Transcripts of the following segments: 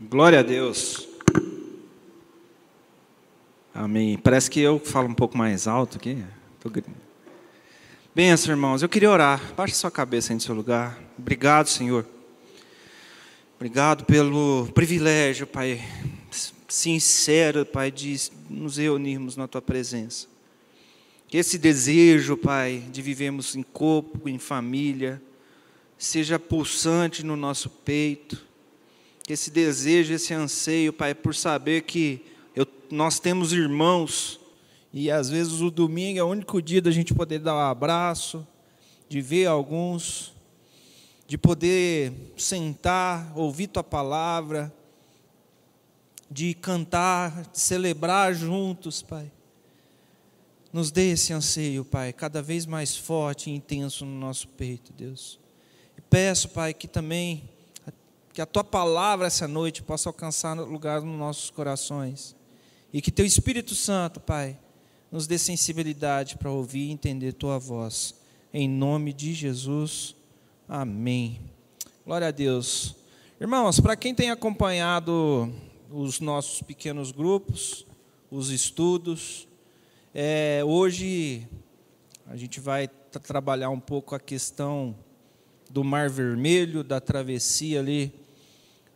Glória a Deus. Amém. Parece que eu falo um pouco mais alto aqui. Benção, irmãos. Eu queria orar. Baixe sua cabeça aí no seu lugar. Obrigado, Senhor. Obrigado pelo privilégio, Pai, sincero, Pai, de nos reunirmos na Tua presença. Que esse desejo, Pai, de vivermos em corpo, em família, seja pulsante no nosso peito. Que esse desejo, esse anseio, Pai, por saber que nós temos irmãos, e às vezes o domingo é o único dia da gente poder dar um abraço, de ver alguns, de poder sentar, ouvir Tua palavra, de cantar, de celebrar juntos, Pai. Nos dê esse anseio, Pai, cada vez mais forte e intenso no nosso peito, Deus. E peço, Pai, que também que a Tua palavra essa noite possa alcançar lugar nos nossos corações. E que Teu Espírito Santo, Pai, nos dê sensibilidade para ouvir e entender Tua voz. Em nome de Jesus, amém. Glória a Deus. Irmãos, para quem tem acompanhado os nossos pequenos grupos, os estudos, hoje a gente vai trabalhar um pouco a questão do Mar Vermelho, da travessia ali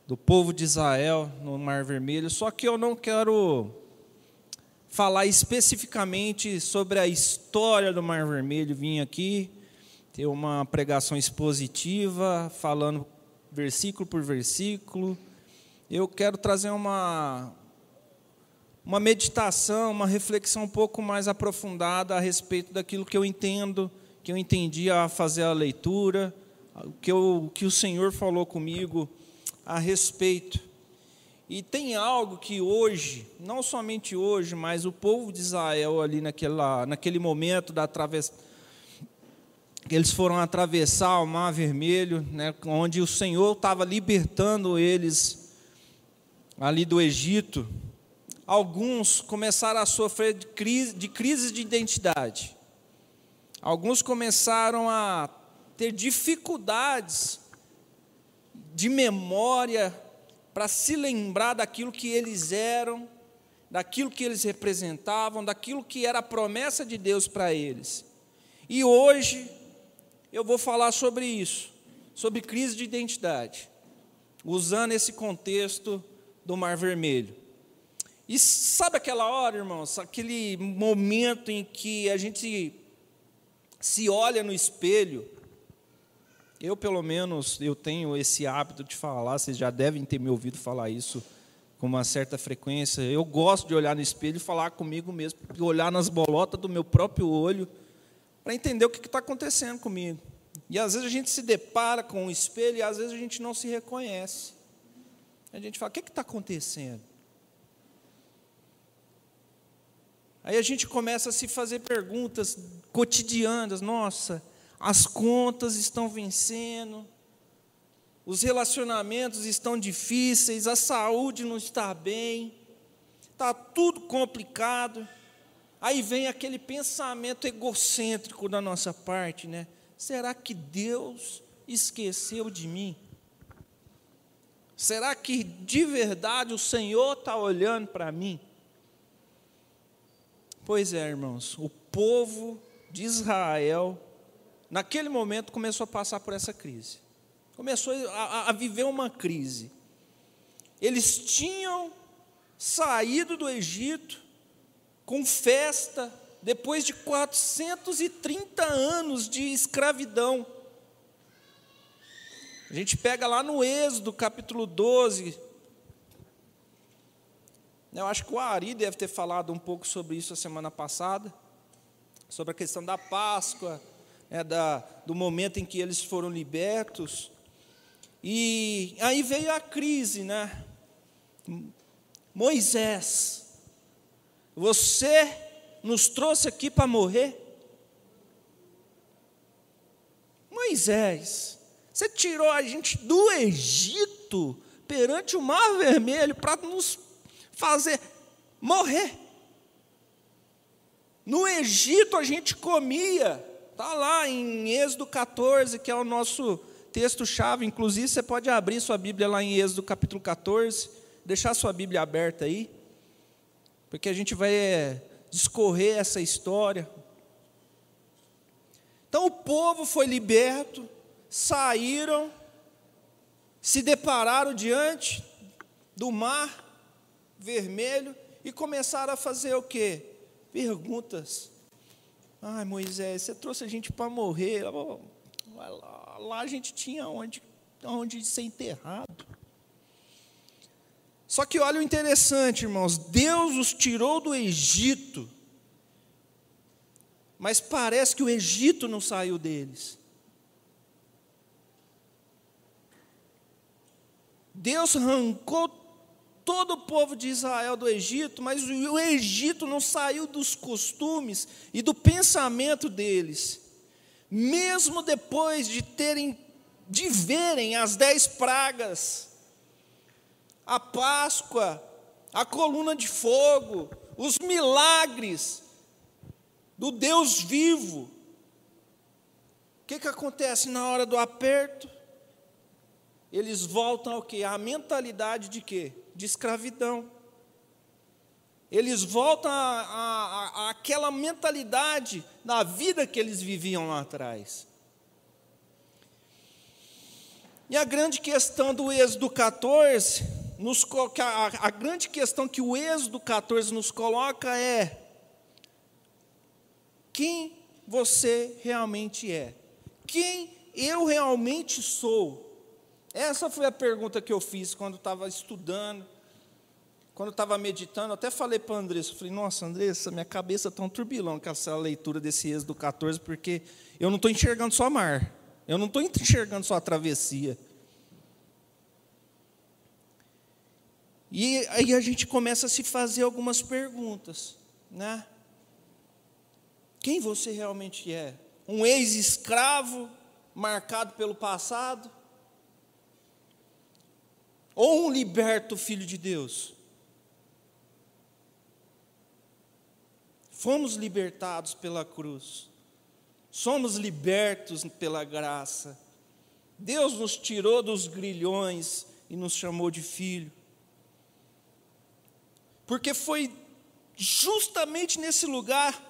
do povo de Israel no Mar Vermelho, só que eu não quero falar especificamente sobre a história do Mar Vermelho. Vim aqui ter uma pregação expositiva, falando versículo por versículo. Eu quero trazer uma meditação, uma reflexão um pouco mais aprofundada a respeito daquilo que eu entendo, que eu entendi a fazer a leitura, o que o Senhor falou comigo a respeito. E tem algo que hoje, não somente hoje, mas o povo de Israel ali naquele momento da travessia, que eles foram atravessar o Mar Vermelho, né, onde o Senhor estava libertando eles ali do Egito. Alguns começaram a sofrer de crise de identidade. Alguns começaram a ter dificuldades de memória para se lembrar daquilo que eles eram, daquilo que eles representavam, daquilo que era a promessa de Deus para eles. E hoje eu vou falar sobre isso, sobre crise de identidade, usando esse contexto do Mar Vermelho. E sabe aquela hora, irmãos, aquele momento em que a gente se olha no espelho? Eu, pelo menos, eu tenho esse hábito de falar, vocês já devem ter me ouvido falar isso com uma certa frequência. Eu gosto de olhar no espelho e falar comigo mesmo, olhar nas bolotas do meu próprio olho, para entender o que está acontecendo comigo. E às vezes a gente se depara com o espelho e às vezes a gente não se reconhece. A gente fala, o que está acontecendo? Aí a gente começa a se fazer perguntas cotidianas. Nossa, as contas estão vencendo, os relacionamentos estão difíceis, a saúde não está bem, está tudo complicado. Aí vem aquele pensamento egocêntrico da nossa parte, né? Será que Deus esqueceu de mim? Será que de verdade o Senhor está olhando para mim? Pois é, irmãos, o povo de Israel, naquele momento, começou a passar por essa crise. Começou a viver uma crise. Eles tinham saído do Egito com festa, depois de 430 anos de escravidão. A gente pega lá no Êxodo, capítulo 12. Eu acho que o Ari deve ter falado um pouco sobre isso a semana passada, sobre a questão da Páscoa, do momento em que eles foram libertos. E aí veio a crise, né? Moisés, você nos trouxe aqui para morrer? Moisés, você tirou a gente do Egito perante o Mar Vermelho para nos fazer morrer. No Egito a gente comia, está lá em Êxodo 14, que é o nosso texto-chave, inclusive você pode abrir sua Bíblia lá em Êxodo capítulo 14, deixar sua Bíblia aberta aí, porque a gente vai discorrer essa história. Então o povo foi liberto, saíram, se depararam diante do mar vermelho e começaram a fazer o quê? Perguntas. Ai, Moisés, você trouxe a gente para morrer. Lá a gente tinha onde ser enterrado. Só que olha o interessante, irmãos, Deus os tirou do Egito, mas parece que o Egito não saiu deles. Deus arrancou todo o povo de Israel do Egito, mas o Egito não saiu dos costumes e do pensamento deles. Mesmo depois de verem as 10 pragas, a Páscoa, a coluna de fogo, os milagres do Deus vivo, o que acontece na hora do aperto? Eles voltam ao quê? A mentalidade de quê? De escravidão. Eles voltam àquela mentalidade na vida que eles viviam lá atrás. E a grande questão do Êxodo 14, a grande questão que o Êxodo 14 nos coloca é: quem você realmente é? Quem eu realmente sou? Essa foi a pergunta que eu fiz quando estava estudando, quando estava meditando. Até falei para a Andressa, falei, nossa, Andressa, minha cabeça está um turbilhão com essa leitura desse Êxodo 14, porque eu não estou enxergando só mar, eu não estou enxergando só a travessia. E aí a gente começa a se fazer algumas perguntas, né? Quem você realmente é? Um ex-escravo marcado pelo passado? Ou um liberto filho de Deus? Fomos libertados pela cruz. Somos libertos pela graça. Deus nos tirou dos grilhões e nos chamou de filho. Porque foi justamente nesse lugar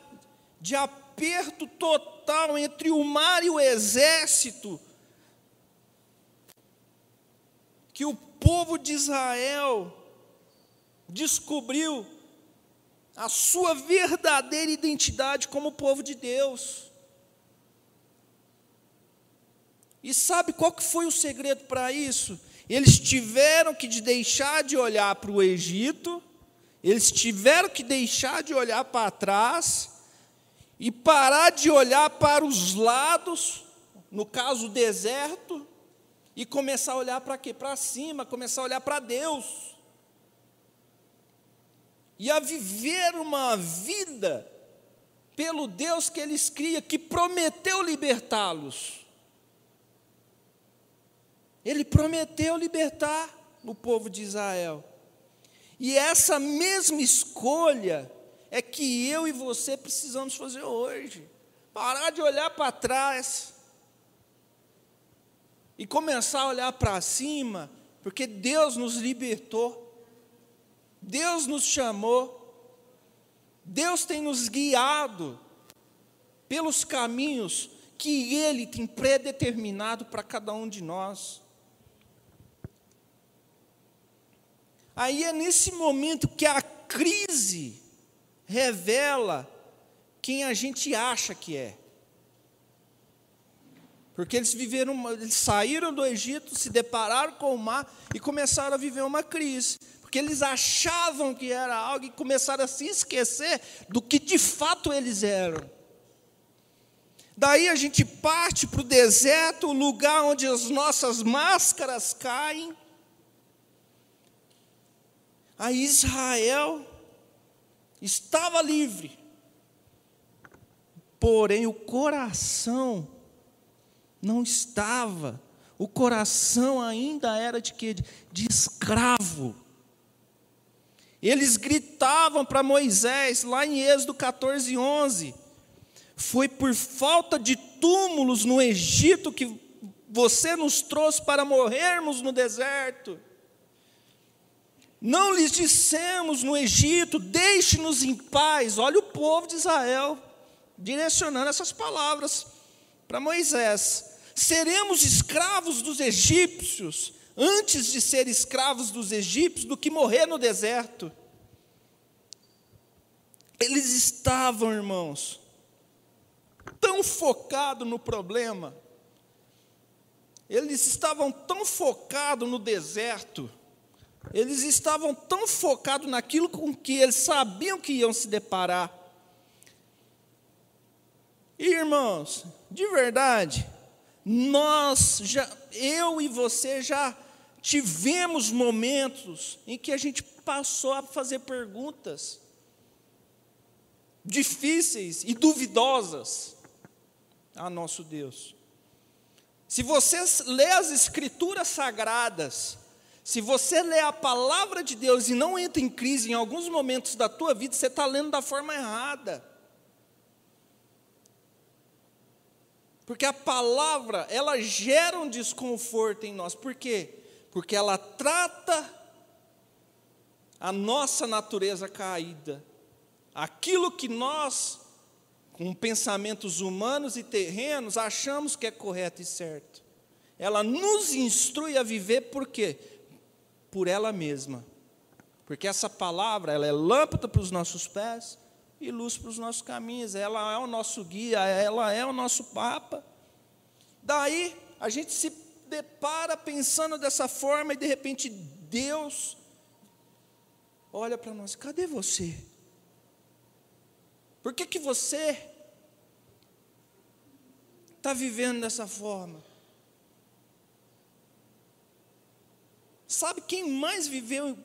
de aperto total entre o mar e o exército que o povo de Israel descobriu a sua verdadeira identidade como povo de Deus. E sabe qual que foi o segredo para isso? Eles tiveram que deixar de olhar para o Egito, eles tiveram que deixar de olhar para trás e parar de olhar para os lados, no caso o deserto, e começar a olhar para quê? Para cima, começar a olhar para Deus. E a viver uma vida pelo Deus que eles criam, que prometeu libertá-los. Ele prometeu libertar o povo de Israel. E essa mesma escolha é que eu e você precisamos fazer hoje. Parar de olhar para trás e começar a olhar para cima, porque Deus nos libertou, Deus nos chamou, Deus tem nos guiado pelos caminhos que Ele tem predeterminado para cada um de nós. Aí é nesse momento que a crise revela quem a gente acha que é. Porque eles saíram do Egito, se depararam com o mar e começaram a viver uma crise. Porque eles achavam que era algo e começaram a se esquecer do que de fato eles eram. Daí a gente parte para o deserto, o lugar onde as nossas máscaras caem. Aí Israel estava livre, porém o coração não estava, o coração ainda era de quê? De escravo. Eles gritavam para Moisés, lá em Êxodo 14:11, foi por falta de túmulos no Egito que você nos trouxe para morrermos no deserto. Não lhes dissemos no Egito, deixe-nos em paz. Olha o povo de Israel direcionando essas palavras para Moisés. Seremos escravos dos egípcios, antes de ser escravos dos egípcios, do que morrer no deserto. Eles estavam, irmãos, tão focados no problema, eles estavam tão focados no deserto, eles estavam tão focados naquilo com que eles sabiam que iam se deparar. E, irmãos, de verdade, eu e você já tivemos momentos em que a gente passou a fazer perguntas difíceis e duvidosas a nosso Deus. Se você lê as Escrituras Sagradas, se você lê a palavra de Deus e não entra em crise em alguns momentos da tua vida, você está lendo da forma errada. Porque a palavra, ela gera um desconforto em nós. Por quê? Porque ela trata a nossa natureza caída. Aquilo que nós, com pensamentos humanos e terrenos, achamos que é correto e certo. Ela nos instrui a viver por quê? Por ela mesma. Porque essa palavra, ela é lâmpada para os nossos pés e luz para os nossos caminhos. Ela é o nosso guia, ela é o nosso papa. Daí, a gente se depara pensando dessa forma e de repente Deus olha para nós, cadê você? Por que você está vivendo dessa forma? Sabe quem mais viveu?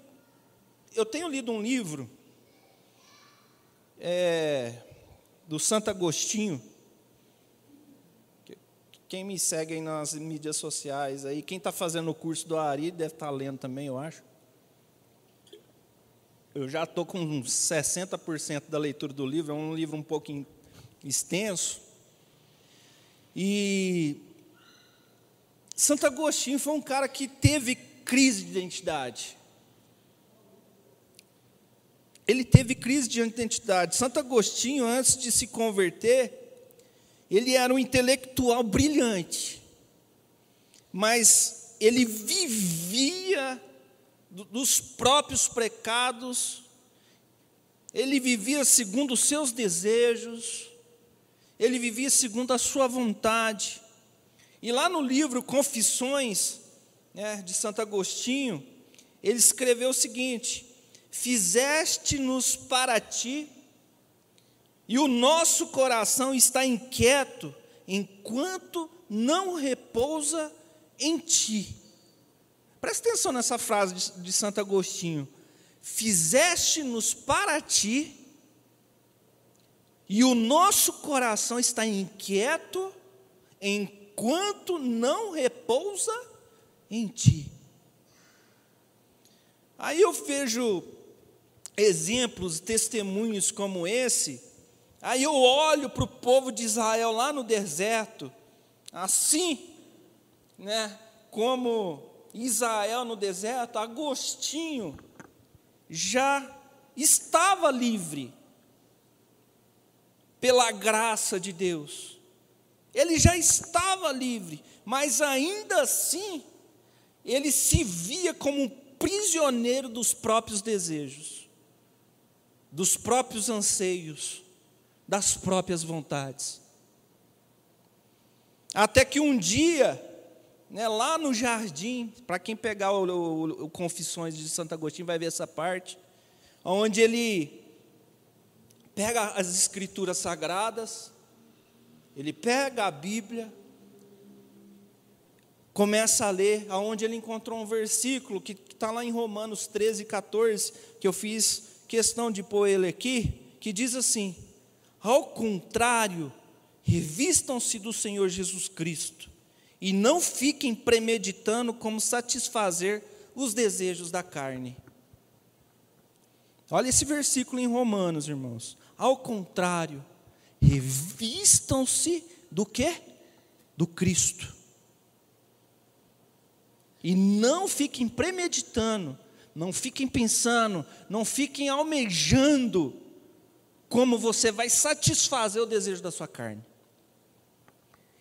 Eu tenho lido um livro do Santo Agostinho. Quem me segue aí nas mídias sociais, aí, quem está fazendo o curso do Ari deve estar lendo também, eu acho. Eu já estou com uns 60% da leitura do livro, é um livro um pouco extenso. E Santo Agostinho foi um cara que teve crise de identidade. Ele teve crise de identidade. Santo Agostinho, antes de se converter, ele era um intelectual brilhante, mas ele vivia dos próprios pecados, ele vivia segundo os seus desejos, ele vivia segundo a sua vontade. E lá no livro Confissões, de Santo Agostinho, ele escreveu o seguinte: fizeste-nos para ti, e o nosso coração está inquieto, enquanto não repousa em ti. Presta atenção nessa frase de Santo Agostinho. Fizeste-nos para ti, e o nosso coração está inquieto, enquanto não repousa em ti. Aí eu vejo exemplos, testemunhos como esse. Aí eu olho para o povo de Israel lá no deserto, assim, como Israel no deserto, Agostinho já estava livre pela graça de Deus. Ele já estava livre, mas ainda assim, ele se via como um prisioneiro dos próprios desejos, dos próprios anseios, das próprias vontades. Até que um dia, lá no jardim, para quem pegar o Confissões de Santo Agostinho vai ver essa parte, onde ele pega as Escrituras Sagradas, ele pega a Bíblia, começa a ler, aonde ele encontrou um versículo que está lá em Romanos 13, 14, que eu fiz questão de pôr ele aqui, que diz assim: ao contrário, revistam-se do Senhor Jesus Cristo, e não fiquem premeditando como satisfazer os desejos da carne. Olha esse versículo em Romanos, irmãos. Ao contrário, revistam-se do quê? Do Cristo. E não fiquem premeditando, não fiquem pensando, não fiquem almejando como você vai satisfazer o desejo da sua carne.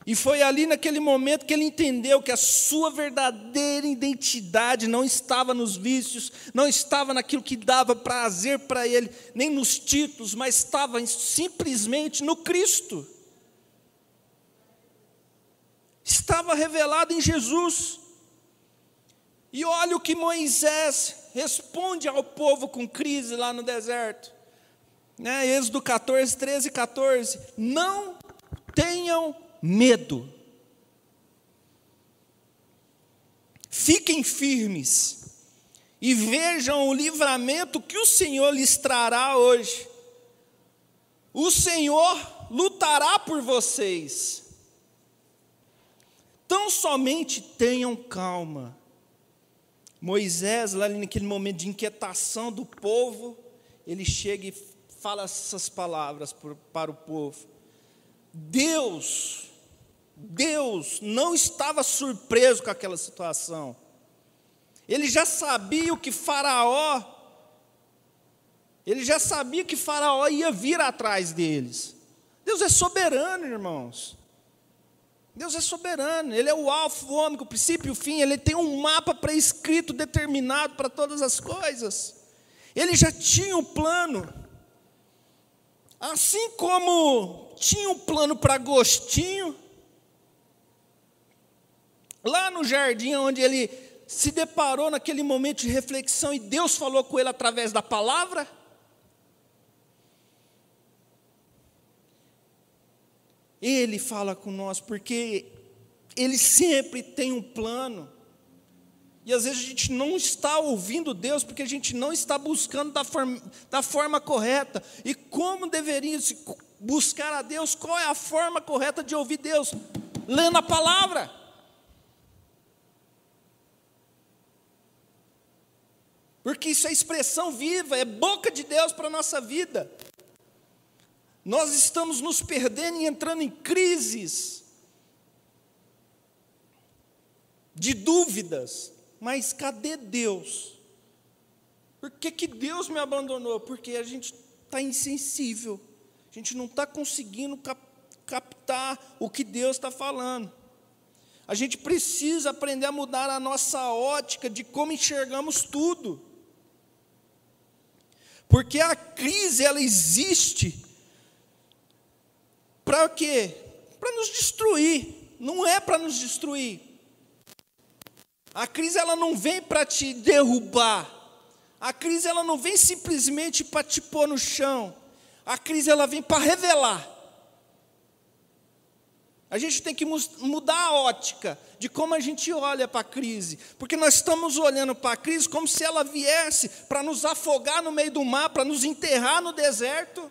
E foi ali naquele momento que ele entendeu que a sua verdadeira identidade não estava nos vícios, não estava naquilo que dava prazer para ele, nem nos títulos, mas estava simplesmente no Cristo. Estava revelado em Jesus. E olha o que Moisés responde ao povo com crise lá no deserto. Êxodo 14, 13 e 14. Não tenham medo. Fiquem firmes e vejam o livramento que o Senhor lhes trará hoje. O Senhor lutará por vocês. Tão somente tenham calma. Moisés, lá naquele momento de inquietação do povo, ele chega e fala essas palavras para o povo. Deus não estava surpreso com aquela situação. Ele já sabia que Faraó ia vir atrás deles. Deus é soberano, irmãos. Deus é soberano, Ele é o alfa, o ômega, o princípio e o fim. Ele tem um mapa pré-escrito, determinado para todas as coisas. Ele já tinha um plano. Assim como tinha um plano para Agostinho, lá no jardim onde ele se deparou naquele momento de reflexão e Deus falou com ele através da palavra. Ele fala com nós porque Ele sempre tem um plano. E às vezes a gente não está ouvindo Deus porque a gente não está buscando da forma correta. E como deveria se buscar a Deus? Qual é a forma correta de ouvir Deus? Lendo a palavra. Porque isso é expressão viva, é boca de Deus para a nossa vida. Nós estamos nos perdendo e entrando em crises de dúvidas. Mas cadê Deus? Por que Deus me abandonou? Porque a gente está insensível. A gente não está conseguindo captar o que Deus está falando. A gente precisa aprender a mudar a nossa ótica de como enxergamos tudo. Porque a crise, ela existe para quê? Para nos destruir. Não é para nos destruir. A crise, ela não vem para te derrubar. A crise, ela não vem simplesmente para te pôr no chão. A crise, ela vem para revelar. A gente tem que mudar a ótica de como a gente olha para a crise. Porque nós estamos olhando para a crise como se ela viesse para nos afogar no meio do mar, para nos enterrar no deserto.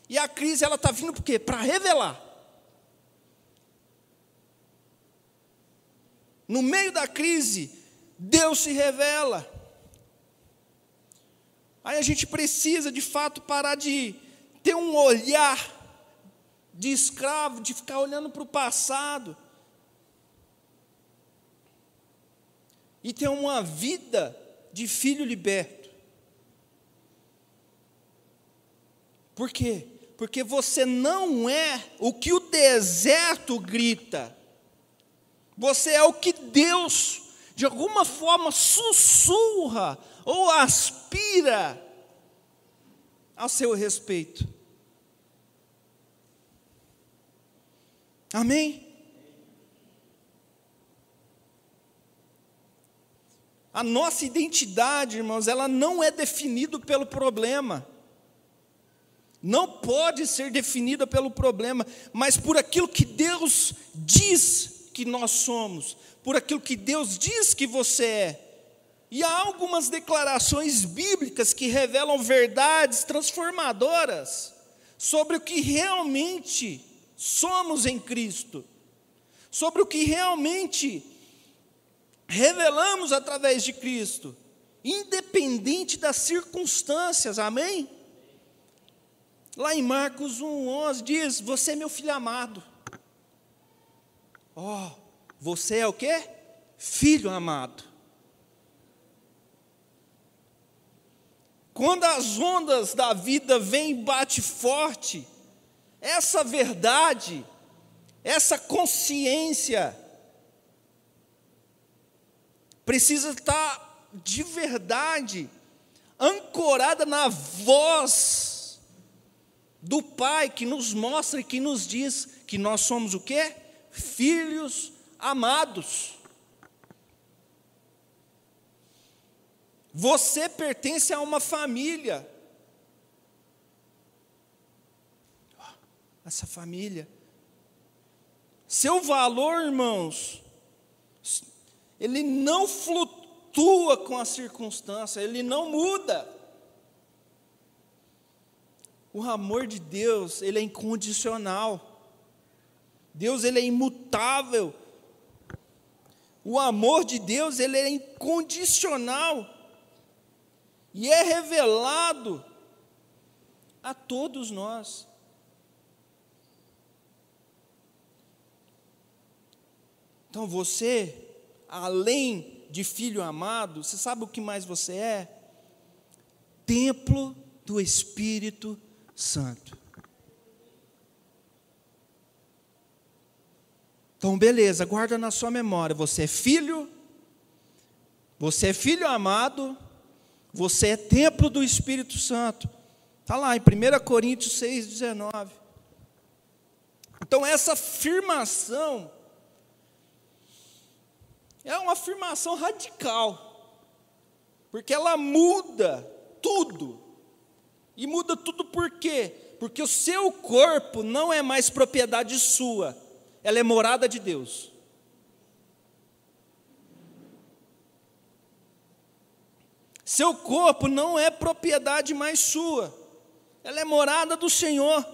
E a crise, ela está vindo por quê? Para revelar. No meio da crise, Deus se revela. Aí a gente precisa, de fato, parar de ter um olhar de escravo, de ficar olhando para o passado. E ter uma vida de filho liberto. Por quê? Porque você não é o que o deserto grita. Você é o que Deus, de alguma forma, sussurra ou aspira ao seu respeito. Amém? A nossa identidade, irmãos, ela não é definida pelo problema. Não pode ser definida pelo problema, mas por aquilo que Deus diz que nós somos, por aquilo que Deus diz que você é. E há algumas declarações bíblicas que revelam verdades transformadoras sobre o que realmente somos em Cristo, sobre o que realmente revelamos através de Cristo, independente das circunstâncias, amém? Lá em Marcos 1,11 diz: você é meu filho amado. Você é o quê? filho amado. Quando as ondas da vida vêm e bate forte, essa verdade, essa consciência, precisa estar de verdade ancorada na voz do Pai, que nos mostra e que nos diz que nós somos o quê? Filhos amados. Você pertence a uma família. Essa família. Seu valor, irmãos, ele não flutua com a circunstância, ele não muda. O amor de Deus, ele é incondicional. Deus, ele é imutável. O amor de Deus, ele é incondicional. E é revelado a todos nós. Então você, além de filho amado, você sabe o que mais você é? Templo do Espírito Santo. Então, beleza, guarda na sua memória, você é filho amado, você é templo do Espírito Santo. Está lá em 1 Coríntios 6,19. Então, essa afirmação é uma afirmação radical, porque ela muda tudo. E muda tudo por quê? Porque o seu corpo não é mais propriedade sua, ela é morada de Deus. Seu corpo não é propriedade mais sua, ela é morada do Senhor.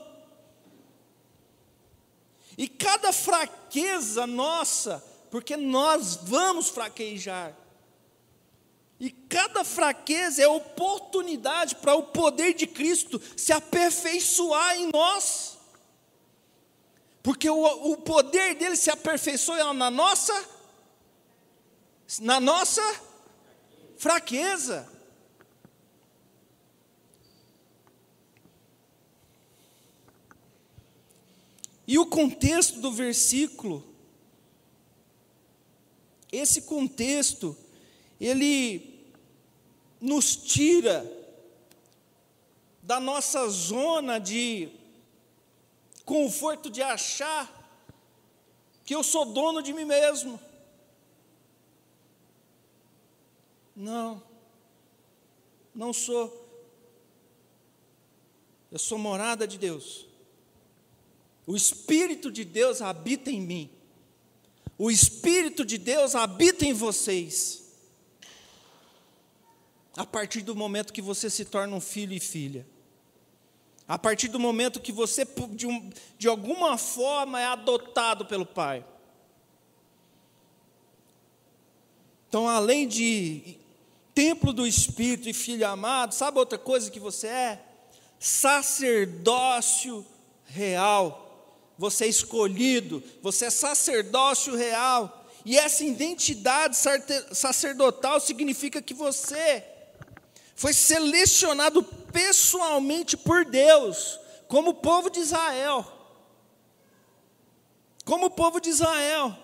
E cada fraqueza nossa, porque nós vamos fraquejar, e cada fraqueza é oportunidade para o poder de Cristo se aperfeiçoar em nós, porque o poder dele se aperfeiçoa na nossa fraqueza. E o contexto do versículo, esse contexto, ele nos tira da nossa zona de conforto de achar que eu sou dono de mim mesmo. Não sou. Eu sou morada de Deus. O Espírito de Deus habita em mim. O Espírito de Deus habita em vocês. A partir do momento que você se torna um filho e filha. A partir do momento que você, de alguma forma, é adotado pelo Pai. Então, além de templo do Espírito e filho amado, sabe outra coisa que você é? Sacerdócio real. Você é escolhido, você é sacerdócio real. E essa identidade sacerdotal significa que você foi selecionado pessoalmente por Deus, como povo de Israel. Como povo de Israel.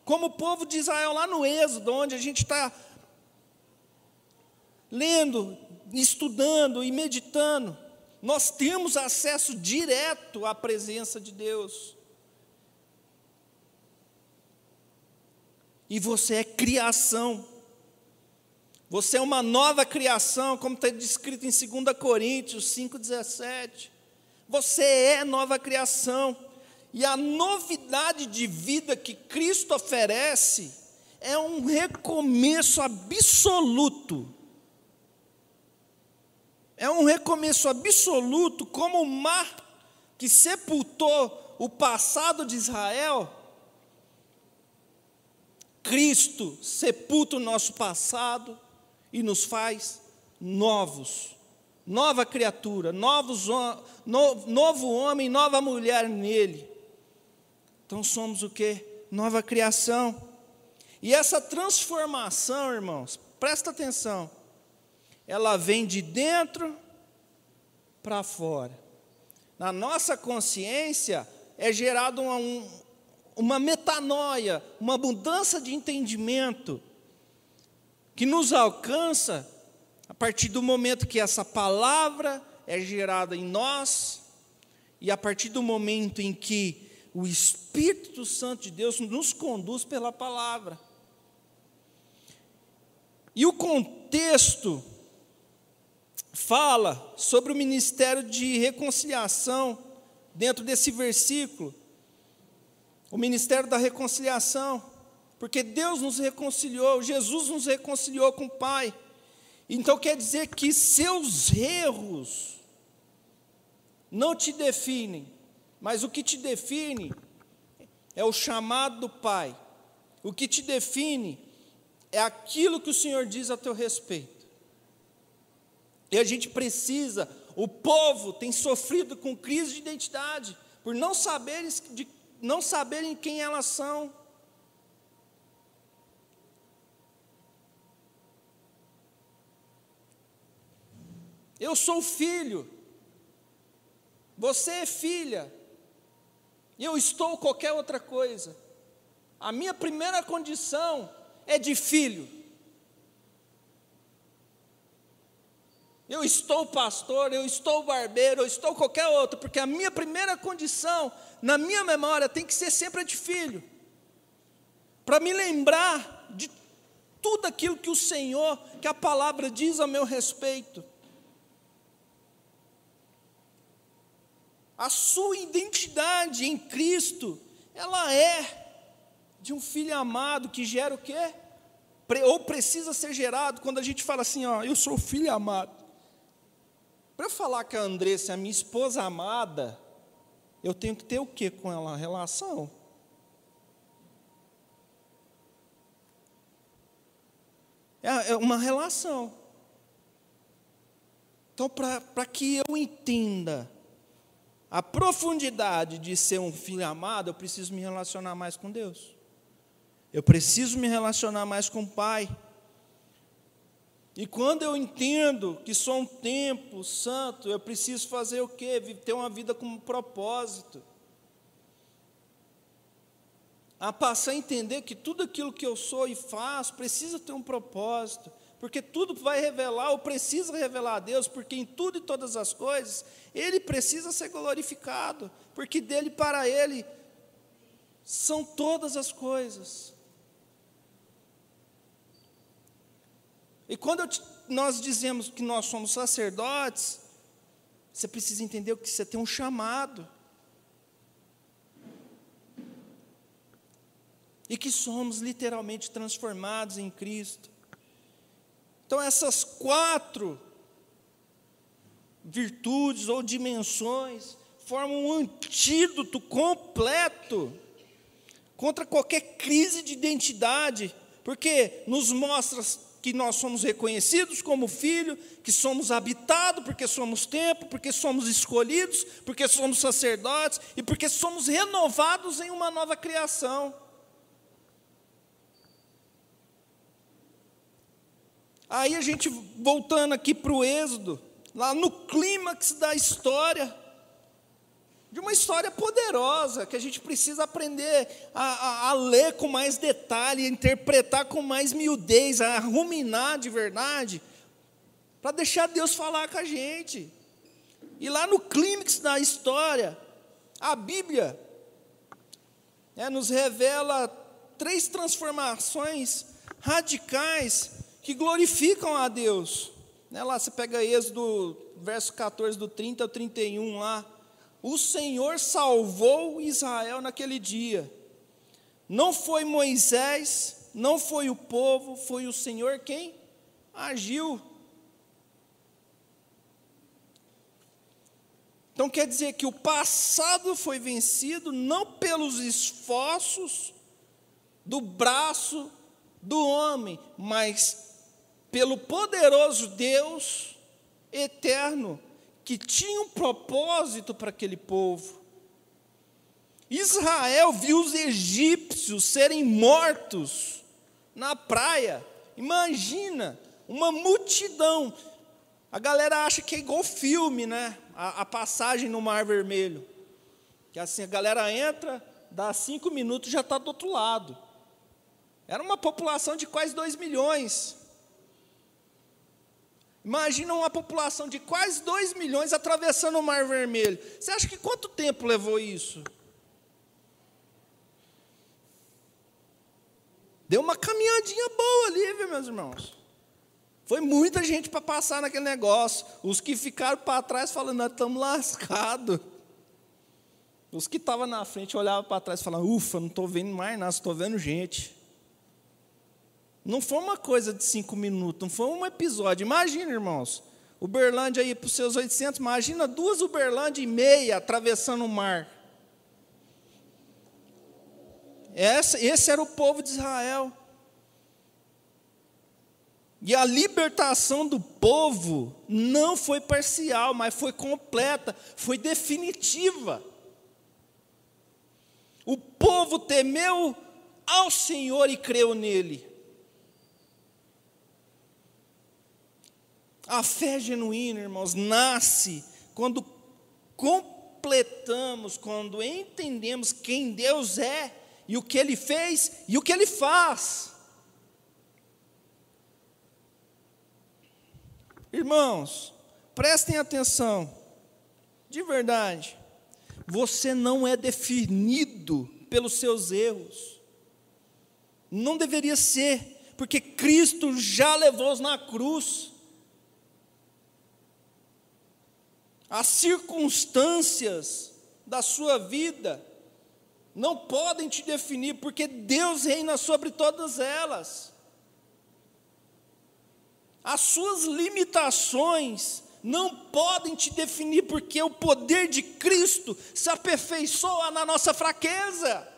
Como povo de Israel lá no Êxodo, onde a gente está lendo, estudando e meditando. Nós temos acesso direto à presença de Deus. E você é criação. Você é uma nova criação, como está descrito em 2 Coríntios 5,17. Você é nova criação. E a novidade de vida que Cristo oferece é um recomeço absoluto. É um recomeço absoluto, como o mar que sepultou o passado de Israel. Cristo sepulta o nosso passado e nos faz novos, nova criatura, novo homem, nova mulher nele. Então somos o quê? Nova criação. E essa transformação, irmãos, presta atenção, ela vem de dentro para fora. Na nossa consciência é gerada uma metanoia, uma mudança de entendimento, que nos alcança a partir do momento que essa palavra é gerada em nós, e a partir do momento em que o Espírito Santo de Deus nos conduz pela palavra. E o contexto fala sobre o ministério de reconciliação, dentro desse versículo, o ministério da reconciliação, porque Deus nos reconciliou, Jesus nos reconciliou com o Pai. Então quer dizer que seus erros não te definem, mas o que te define é o chamado do Pai. O que te define é aquilo que o Senhor diz a teu respeito. E a gente precisa, o povo tem sofrido com crise de identidade, por não saberem quem elas são. Eu sou filho, você é filha, eu estou qualquer outra coisa. A minha primeira condição é de filho. Eu estou pastor, eu estou barbeiro, eu estou qualquer outro, porque a minha primeira condição, na minha memória, tem que ser sempre de filho, para me lembrar de tudo aquilo que o Senhor, que a palavra diz a meu respeito. A sua identidade em Cristo, ela é de um filho amado que gera o quê? Ou precisa ser gerado. Quando a gente fala assim, ó, eu sou filho amado. Para eu falar que a Andressa é a minha esposa amada, eu tenho que ter o quê com ela? Relação. É uma relação. Então, para que eu entenda a profundidade de ser um filho amado, eu preciso me relacionar mais com Deus. Eu preciso me relacionar mais com o Pai. E quando eu entendo que sou um templo santo, eu preciso fazer o quê? Ter uma vida com um propósito. A passar a entender que tudo aquilo que eu sou e faço precisa ter um propósito. Porque tudo vai revelar, ou precisa revelar a Deus, porque em tudo e todas as coisas, Ele precisa ser glorificado, porque dele para Ele são todas as coisas. E quando nós dizemos que nós somos sacerdotes, você precisa entender que você tem um chamado. E que somos literalmente transformados em Cristo. Então essas 4 virtudes ou dimensões formam um antídoto completo contra qualquer crise de identidade, porque nos mostra que nós somos reconhecidos como filho, que somos habitados porque somos templo, porque somos escolhidos, porque somos sacerdotes e porque somos renovados em uma nova criação. Aí a gente, voltando aqui para o Êxodo, lá no clímax da história, de uma história poderosa, que a gente precisa aprender a ler com mais detalhe, a interpretar com mais miudez, a ruminar de verdade, para deixar Deus falar com a gente. E lá no clímax da história, a Bíblia nos revela 3 transformações radicais que glorificam a Deus. Lá você pega Êxodo, verso 14, do 30 ao 31 lá. O Senhor salvou Israel naquele dia. Não foi Moisés, não foi o povo, foi o Senhor quem agiu. Então quer dizer que o passado foi vencido não pelos esforços do braço do homem, mas pelo poderoso Deus eterno, que tinha um propósito para aquele povo. Israel viu os egípcios serem mortos na praia. Imagina, uma multidão. A galera acha que é igual filme, né? A passagem no Mar Vermelho. Que assim, a galera entra, dá 5 minutos e já está do outro lado. Era uma população de quase 2 milhões. Imagina uma população de quase 2 milhões atravessando o Mar Vermelho. Você acha que quanto tempo levou isso? Deu uma caminhadinha boa ali, viu, meus irmãos? Foi muita gente para passar naquele negócio. Os que ficaram para trás falando, nós estamos lascados. Os que estavam na frente olhavam para trás e falavam, ufa, não estou vendo mais nada, estou vendo gente. Não foi uma coisa de 5 minutos, não foi um episódio. Imagina, irmãos, Uberlândia aí para os seus 800, imagina 2 Uberlândia e meia atravessando o mar. Esse era o povo de Israel. E a libertação do povo não foi parcial, mas foi completa, foi definitiva. O povo temeu ao Senhor e creu nele. A fé genuína, irmãos, nasce quando completamos, quando entendemos quem Deus é, e o que Ele fez, e o que Ele faz. Irmãos, prestem atenção, de verdade, você não é definido pelos seus erros, não deveria ser, porque Cristo já levou-os na cruz. As circunstâncias da sua vida não podem te definir, porque Deus reina sobre todas elas. As suas limitações não podem te definir, porque o poder de Cristo se aperfeiçoa na nossa fraqueza.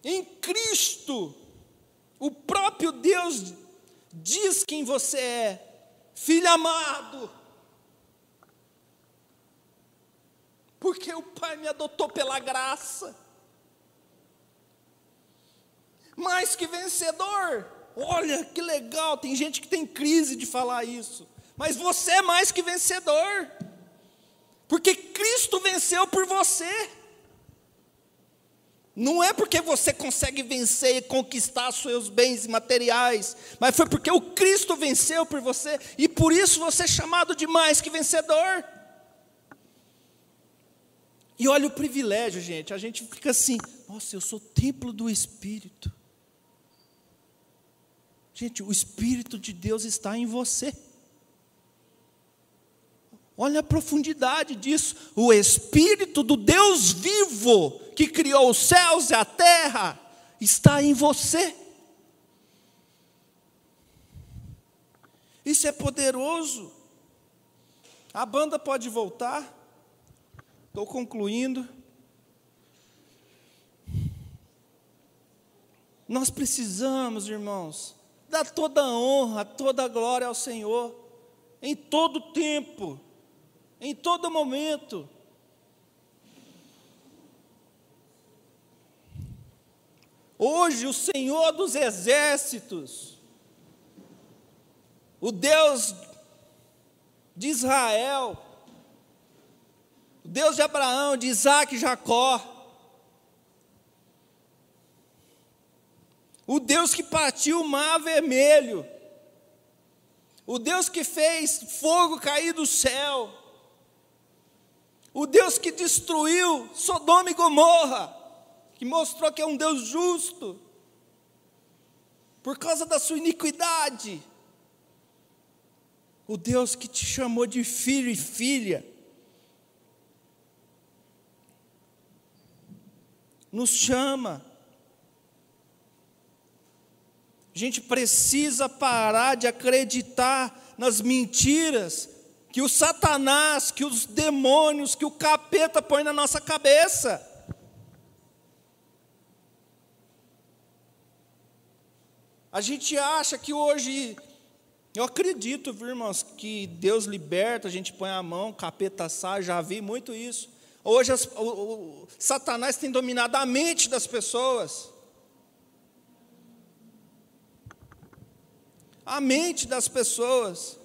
Em Cristo, o próprio Deus diz quem você é, filho amado, porque o Pai me adotou pela graça, mais que vencedor. Olha que legal, tem gente que tem crise de falar isso, mas você é mais que vencedor, porque Cristo venceu por você. Não é porque você consegue vencer e conquistar seus bens materiais, mas foi porque o Cristo venceu por você, e por isso você é chamado de mais que vencedor. E olha o privilégio, gente, a gente fica assim, nossa, eu sou templo do Espírito. Gente, o Espírito de Deus está em você. Olha a profundidade disso. O Espírito do Deus vivo, que criou os céus e a terra, está em você. Isso é poderoso. A banda pode voltar. Estou concluindo. Nós precisamos, irmãos, dar toda a honra, toda a glória ao Senhor, em todo tempo, em todo momento. Hoje o Senhor dos exércitos, o Deus de Israel, o Deus de Abraão, de Isaac e Jacó, o Deus que partiu o mar vermelho, o Deus que fez fogo cair do céu, o Deus que destruiu Sodoma e Gomorra, que mostrou que é um Deus justo, por causa da sua iniquidade, o Deus que te chamou de filho e filha, nos chama. A gente precisa parar de acreditar nas mentiras que o Satanás, que os demônios, que o capeta põe na nossa cabeça. A gente acha que hoje, eu acredito, viu, irmãos, que Deus liberta, a gente põe a mão, capeta sai, já vi muito isso. Hoje Satanás tem dominado a mente das pessoas. A mente das pessoas.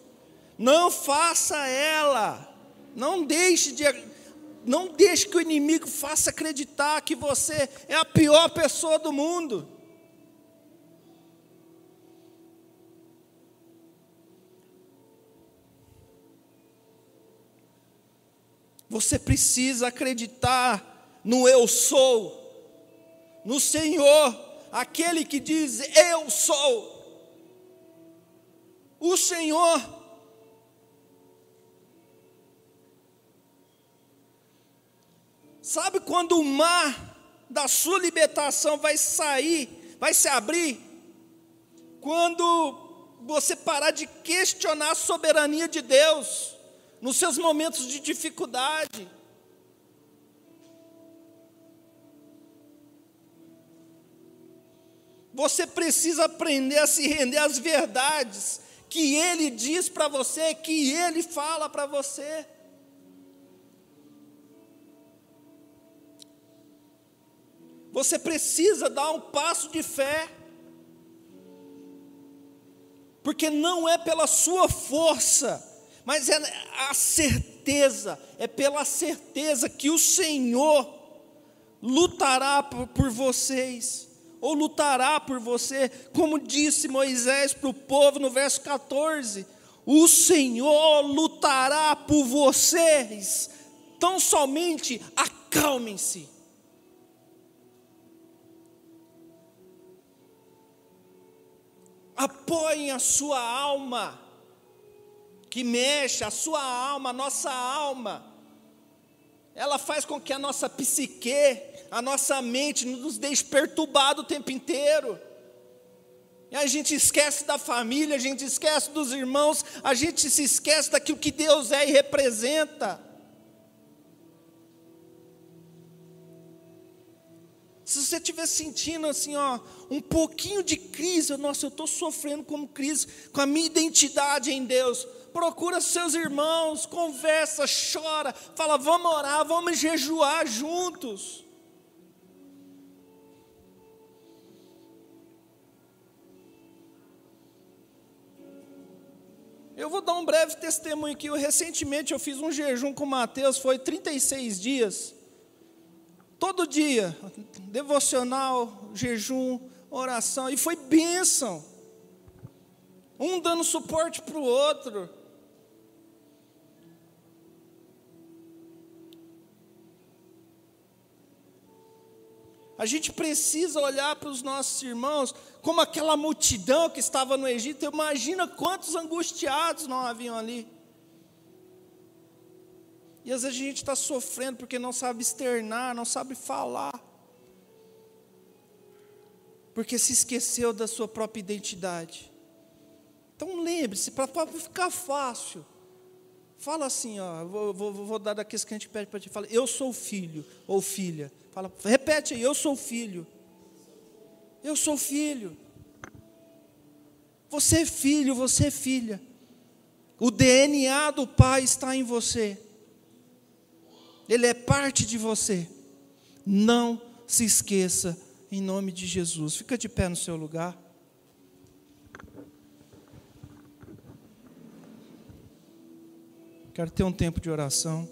Não faça ela. Não deixe que o inimigo faça acreditar que você é a pior pessoa do mundo. Você precisa acreditar no eu sou, no Senhor, aquele que diz eu sou. O Senhor. Sabe quando o mar da sua libertação vai sair, vai se abrir? Quando você parar de questionar a soberania de Deus, nos seus momentos de dificuldade. Você precisa aprender a se render às verdades que Ele diz para você, que Ele fala para você. Você precisa dar um passo de fé, porque não é pela sua força, mas é a certeza, é pela certeza que o Senhor lutará por vocês, ou lutará por você, como disse Moisés para o povo no verso 14, o Senhor lutará por vocês, tão somente acalmem-se. Apoiem a sua alma, que mexe, a sua alma, a nossa alma, ela faz com que a nossa psique, a nossa mente nos deixe perturbado o tempo inteiro, e a gente esquece da família, a gente esquece dos irmãos, a gente se esquece daquilo que Deus é e representa. Se você estiver sentindo assim, um pouquinho de crise, nossa, eu estou sofrendo como crise, com a minha identidade em Deus, procura seus irmãos, conversa, chora, fala, vamos orar, vamos jejuar juntos. Eu vou dar um breve testemunho aqui. Recentemente eu fiz um jejum com o Mateus, foi 36 dias. Todo dia, devocional, jejum, oração, e foi bênção. Um dando suporte para o outro. A gente precisa olhar para os nossos irmãos como aquela multidão que estava no Egito. Imagina quantos angustiados não haviam ali. E às vezes a gente está sofrendo porque não sabe externar, não sabe falar. Porque se esqueceu da sua própria identidade. Então lembre-se, para ficar fácil, fala assim, vou dar daqueles que a gente pede para ti, fala, eu sou filho ou filha. Fala, repete aí, eu sou filho. Eu sou filho. Você é filho, você é filha. O DNA do Pai está em você. Ele é parte de você. Não se esqueça, em nome de Jesus. Fica de pé no seu lugar. Quero ter um tempo de oração.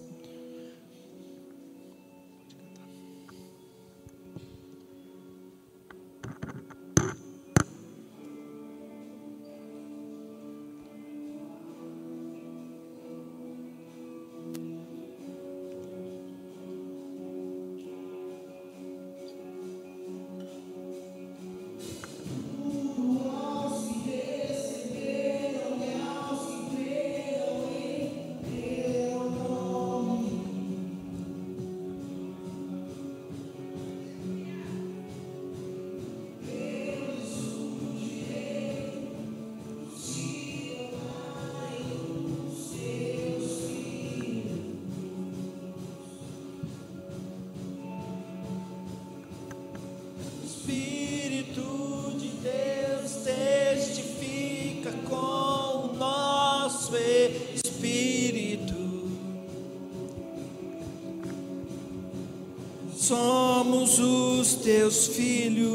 somos os teus filhos,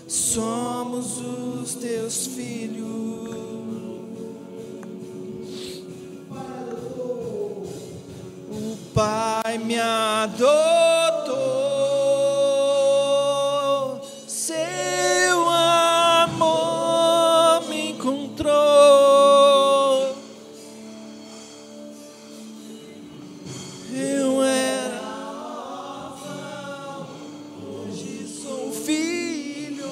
somos os teus filhos. O Pai me adotou, seu amor me encontrou. Eu era órfão, hoje sou filho.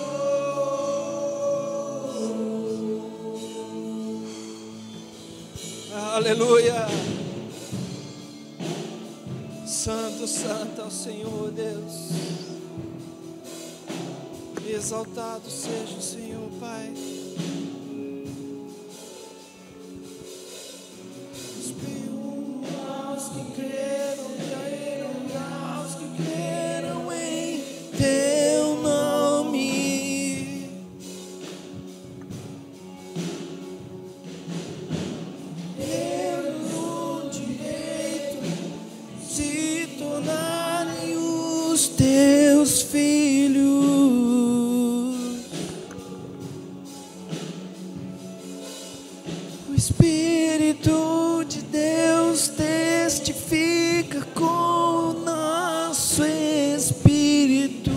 Aleluia. Santo, santo é o Senhor Deus. Exaltado seja o Senhor, Pai. Aos que creram em teu nome. Deu-lhe o direito se tornarem os teus filhos. O Espírito de Deus testifica com o nosso espírito.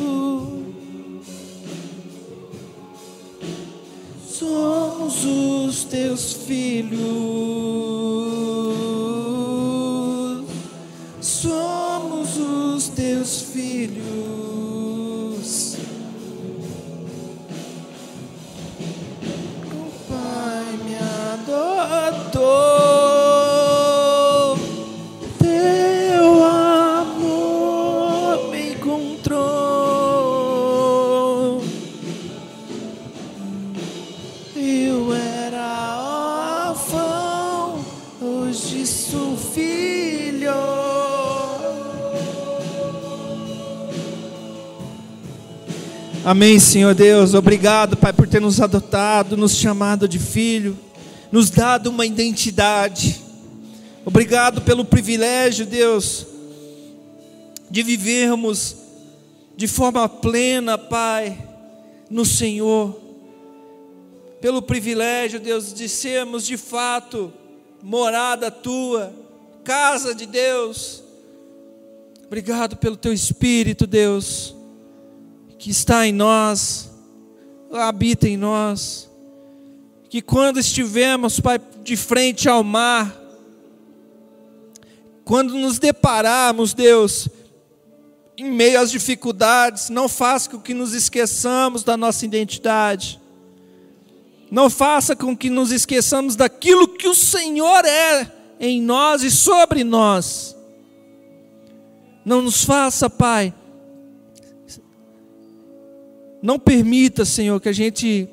Somos os teus filhos. Somos os teus filhos. O Pai me adotou, teu amor me encontrou. Eu era órfão, hoje sou filho. Amém, Senhor Deus. Obrigado, Pai, por ter nos adotado, nos chamado de filho, nos dado uma identidade. Obrigado pelo privilégio, Deus, de vivermos de forma plena, Pai, no Senhor. Pelo privilégio, Deus, de sermos de fato morada tua, casa de Deus. Obrigado pelo teu Espírito, Deus, que está em nós, habita em nós. Que quando estivermos, Pai, de frente ao mar, quando nos depararmos, Deus, em meio às dificuldades, não faça com que nos esqueçamos da nossa identidade. Não faça com que nos esqueçamos daquilo que o Senhor é em nós e sobre nós. Não nos faça, Pai, não permita, Senhor, que a gente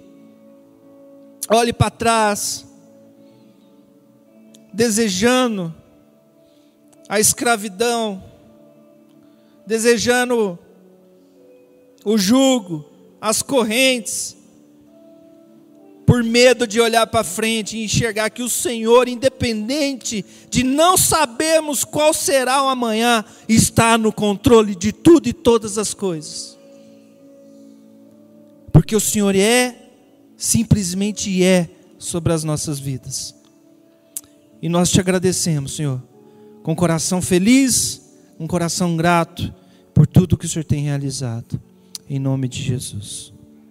olhe para trás, desejando a escravidão, desejando o jugo, as correntes, por medo de olhar para frente e enxergar que o Senhor, independente de não sabermos qual será o amanhã, está no controle de tudo e todas as coisas. Porque o Senhor simplesmente é sobre as nossas vidas. E nós te agradecemos, Senhor, com coração feliz, com coração grato, por tudo que o Senhor tem realizado. Em nome de Jesus.